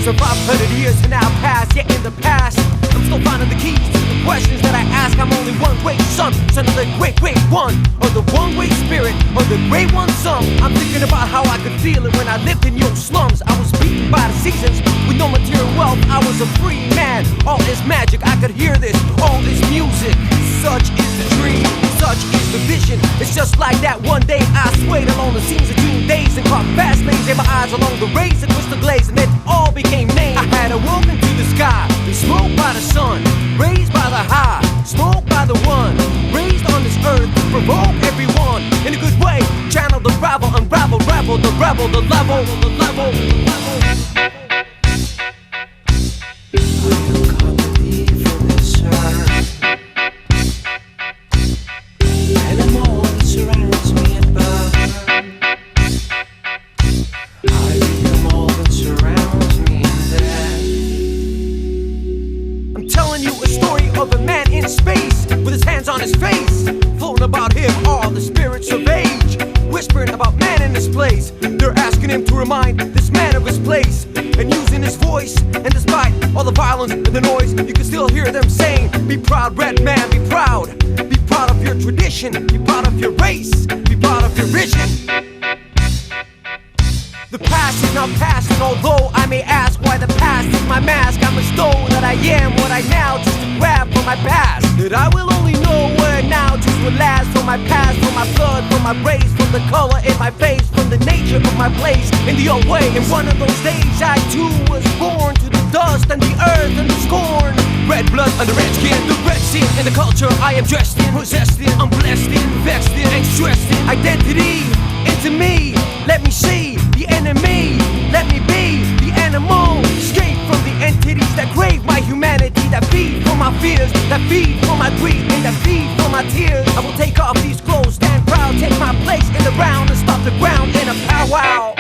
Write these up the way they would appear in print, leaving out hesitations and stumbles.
So 500 years and now past, yet in the past I'm still finding the keys to the questions that I ask. I'm only one great son of the great one, or the one great spirit, or the great one song. I'm thinking about how I could feel it when I lived in your slums. I was beaten by the seasons with no material wealth. I was a free man, all is magic. I could hear this, all this music. Such is the dream, such is the vision. It's just like that one day I swayed along the seams of June days and caught fast lanes in my eyes along the rays of crystal glaze, and it all became names. I had awoken to the sky, been smoked by the sun, raised by the high, smoked by the one, raised on this earth to provoke everyone in a good way. Channel the rabble, unravel, ravel, the rebel, the level, the level, the level. Of a man in space with his hands on his face, floating about him all the spirits of age, whispering about man in his place. They're asking him to remind this man of his place, and using his voice. And despite all the violence and the noise, you can still hear them saying, be proud, red man, be proud. Be proud of your tradition, be proud of your race, be proud of your vision. The past is not past, and although I may ask why the past is my mask, I must know that I am what I now choose to grab from my past. That I will only know what I now choose will last. From my past, from my blood, from my race, from the color in my face, from the nature of my place in the old way. In one of those days I too was born to the dust and the earth and the scorn. Red blood under red skin, the red sin in the culture I am dressed in, possessed in, I'm blessed in, vexed in, and stressed in. Identity into me, let me see the enemy, let me be the animal, escape from the entities that crave my humanity, that feed from my fears, that feed from my greed, and that feed from my tears. I will take off these clothes, stand proud, take my place in the round, and stop the ground in a powwow.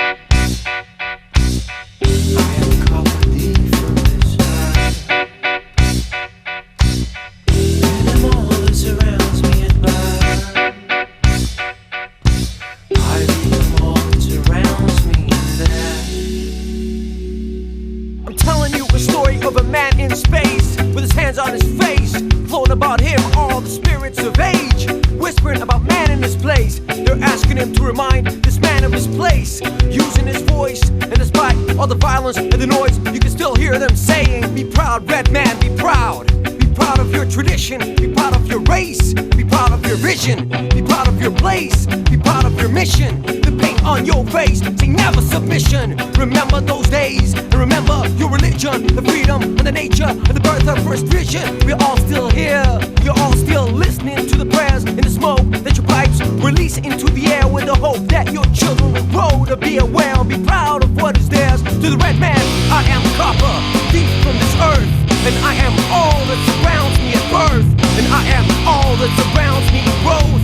Of a man in space with his hands on his face, floating about him all the spirits of age, whispering about man in his place. They're asking him to remind this man of his place, using his voice. And despite all the violence and the noise, you can still hear them saying, be proud, red man, be proud. Be proud of your tradition, be proud of your race, be proud of your vision, be proud of your place, be proud of your mission. The paint on your face, say never submission. Remember those days, and remember your religion, the freedom and the nature and the birth of first vision. We're all still here, you're all still listening to the prayers in the smoke that your pipes release into the air, with the hope that your children will grow to be aware and be proud of what is theirs. To the red man, I am copper, deep from this earth, and I am all that surrounds me at birth, and I am all that surrounds me at growth.